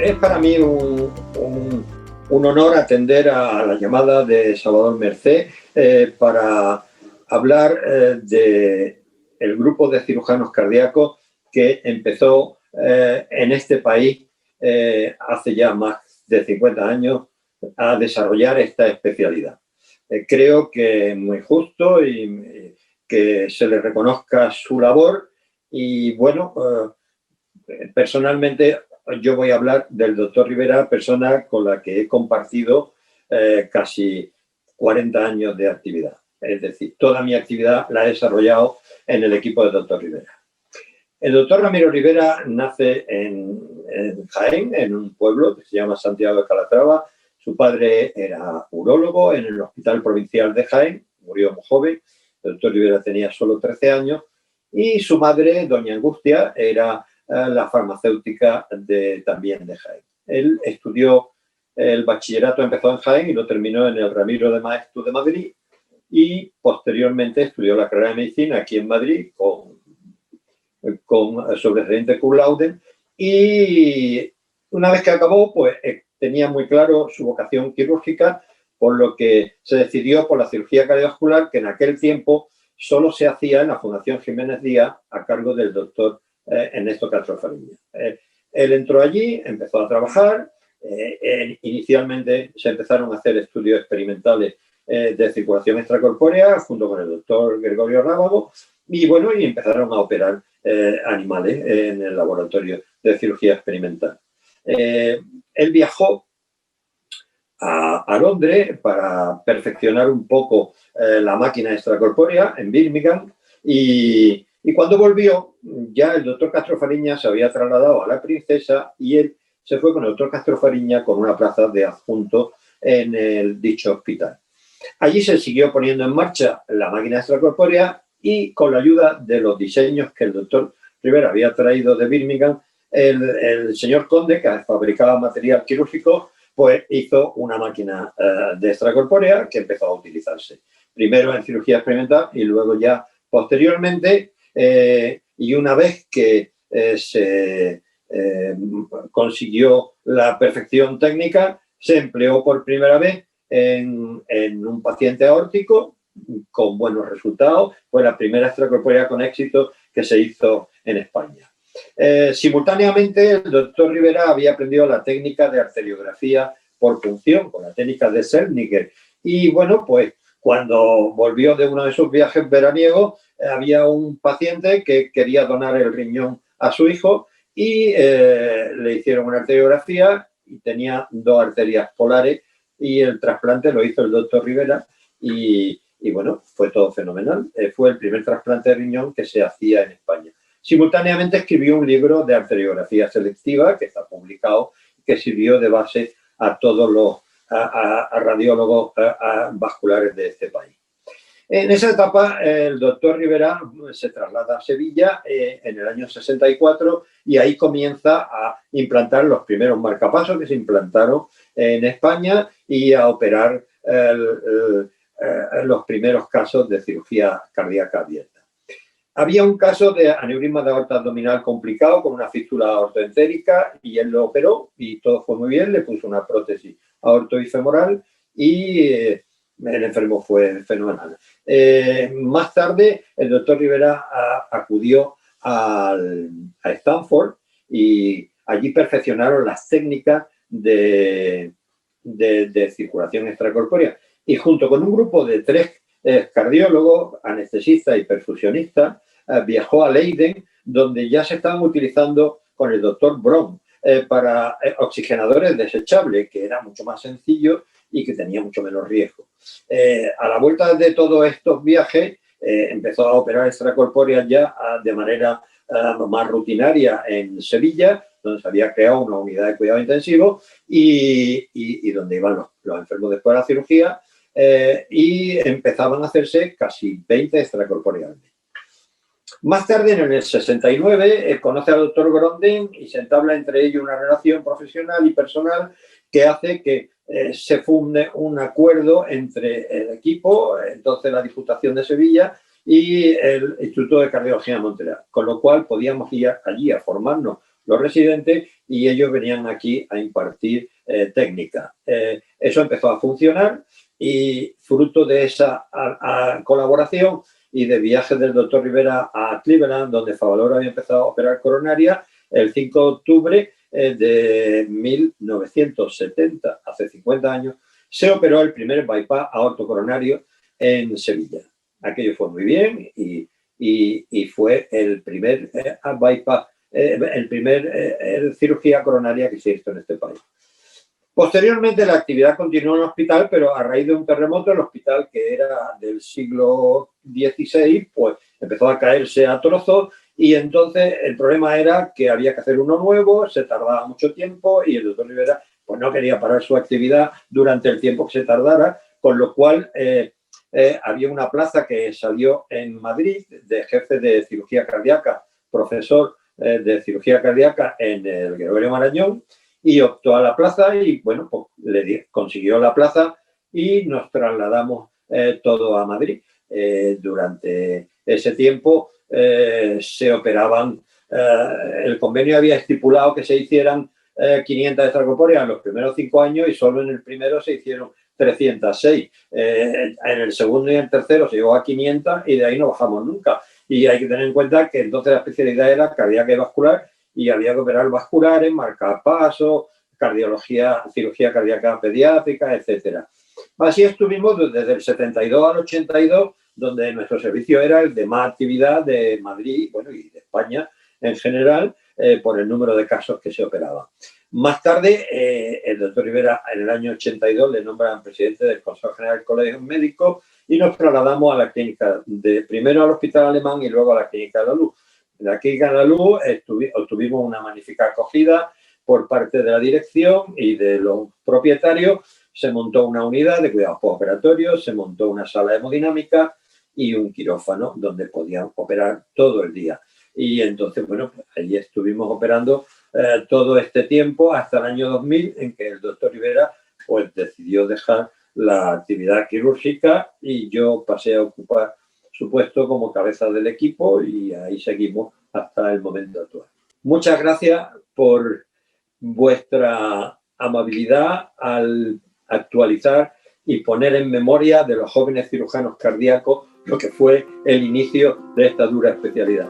Es para mí un honor atender a la llamada de Salvador Mercé para hablar del grupo de cirujanos cardíacos que empezó en este país hace ya más de 50 años a desarrollar esta especialidad. Creo que es muy justo y que se le reconozca su labor y bueno, personalmente yo voy a hablar del doctor Rivera, persona con la que he compartido casi 40 años de actividad. Es decir, toda mi actividad la he desarrollado en el equipo del doctor Rivera. El doctor Ramiro Rivera nace en Jaén, en un pueblo que se llama Santiago de Calatrava. Su padre era urólogo en el Hospital Provincial de Jaén, murió muy joven. El doctor Rivera tenía solo 13 años y su madre, doña Angustia, era la farmacéutica también de Jaén. Él estudió el bachillerato, empezó en Jaén y lo terminó en el Ramiro de Maeztu de Madrid y posteriormente estudió la carrera de medicina aquí en Madrid con sobresaliente cum laude y una vez que acabó pues tenía muy claro su vocación quirúrgica, por lo que se decidió por la cirugía cardiovascular, que en aquel tiempo solo se hacía en la Fundación Jiménez Díaz a cargo del doctor Ernesto Castro Fariña. Él entró allí, empezó a trabajar, inicialmente se empezaron a hacer estudios experimentales de circulación extracorpórea junto con el doctor Gregorio Rábago y bueno, y empezaron a operar animales en el laboratorio de cirugía experimental. Él viajó a Londres para perfeccionar un poco la máquina extracorpórea en Birmingham y cuando volvió ya el doctor Castro Fariña se había trasladado a la Princesa y él se fue con el doctor Castro Fariña con una plaza de adjunto en dicho hospital. Allí se siguió poniendo en marcha la máquina extracorpórea y con la ayuda de los diseños que el doctor Rivera había traído de Birmingham, el señor Conde, que fabricaba material quirúrgico, pues hizo una máquina de extracorpórea que empezó a utilizarse. Primero en cirugía experimental y luego ya posteriormente, y una vez que se consiguió la perfección técnica, se empleó por primera vez en un paciente aórtico con buenos resultados. Fue la primera extracorpórea con éxito que se hizo en España. Simultáneamente, el doctor Rivera había aprendido la técnica de arteriografía por punción, con la técnica de Zellniger. Y bueno, pues cuando volvió de uno de sus viajes veraniegos, había un paciente que quería donar el riñón a su hijo y le hicieron una arteriografía y tenía dos arterias polares y el trasplante lo hizo el doctor Rivera y bueno, fue todo fenomenal. Fue el primer trasplante de riñón que se hacía en España. Simultáneamente escribió un libro de arteriografía selectiva que está publicado, que sirvió de base a todos los radiólogos vasculares de este país. En esa etapa, el doctor Rivera se traslada a Sevilla en el año 64 y ahí comienza a implantar los primeros marcapasos que se implantaron en España y a operar los primeros casos de cirugía cardíaca abierta. Había un caso de aneurisma de aorta abdominal complicado con una fístula aortoentérica y él lo operó y todo fue muy bien, le puso una prótesis aortoifemoral y el enfermo fue fenomenal. Más tarde, el doctor Rivera acudió a Stanford y allí perfeccionaron las técnicas de circulación extracorpórea. Y junto con un grupo de 3 cardiólogos, anestesistas y perfusionistas, viajó a Leiden, donde ya se estaban utilizando con el doctor Braun para oxigenadores desechables, que era mucho más sencillo y que tenía mucho menos riesgo. A la vuelta de todos estos viajes, empezó a operar extracorpóreas ya de manera más rutinaria en Sevilla, donde se había creado una unidad de cuidado intensivo y donde iban los enfermos después de la cirugía y empezaban a hacerse casi 20 extracorpóreas. Más tarde, en el 69, conoce al doctor Grondin y se entabla entre ellos una relación profesional y personal que hace que se funde un acuerdo entre el equipo, entonces la Diputación de Sevilla, y el Instituto de Cardiología de Montreal, con lo cual podíamos ir allí a formarnos los residentes y ellos venían aquí a impartir técnica. Eso empezó a funcionar y fruto de esa colaboración y de viajes del doctor Rivera a Cleveland, donde Favaloro había empezado a operar coronaria, el 5 de octubre de 1970, hace 50 años, se operó el primer bypass aortocoronario en Sevilla. Aquello fue muy bien y fue el primer bypass, cirugía coronaria que se hizo en este país. Posteriormente la actividad continuó en el hospital, pero a raíz de un terremoto, el hospital, que era del siglo XVI, pues empezó a caerse a trozos y entonces el problema era que había que hacer uno nuevo, se tardaba mucho tiempo y el doctor Rivera pues no quería parar su actividad durante el tiempo que se tardara, con lo cual había una plaza que salió en Madrid de jefe de cirugía cardíaca, profesor de cirugía cardíaca en el Gregorio Marañón, y optó a la plaza y, bueno, pues consiguió la plaza y nos trasladamos todo a Madrid. Durante ese tiempo se operaban, el convenio había estipulado que se hicieran 500 extracorpóreas en los primeros 5 años y solo en el primero se hicieron 306. En el segundo y en el tercero se llegó a 500 y de ahí no bajamos nunca. Y hay que tener en cuenta que entonces la especialidad era cardíaca y vascular y había que operar vasculares, marcar pasos, cardiología, cirugía cardíaca pediátrica, etcétera. Así estuvimos desde el 72 al 82, donde nuestro servicio era el de más actividad de Madrid, bueno, y de España en general, por el número de casos que se operaban. Más tarde, el doctor Rivera, en el año 82, le nombran presidente del Consejo General del Colegio Médico y nos trasladamos a la clínica, primero al Hospital Alemán y luego a la Clínica de la Luz. En la Clínica de la Luz obtuvimos una magnífica acogida por parte de la dirección y de los propietarios. Se montó una unidad de cuidados postoperatorios, se montó una sala de hemodinámica y un quirófano donde podían operar todo el día. Y entonces, bueno, pues allí estuvimos operando todo este tiempo hasta el año 2000, en que el doctor Rivera pues decidió dejar la actividad quirúrgica y yo pasé a ocupar su puesto como cabeza del equipo y ahí seguimos hasta el momento actual. Muchas gracias por vuestra amabilidad al actualizar y poner en memoria de los jóvenes cirujanos cardíacos lo que fue el inicio de esta dura especialidad.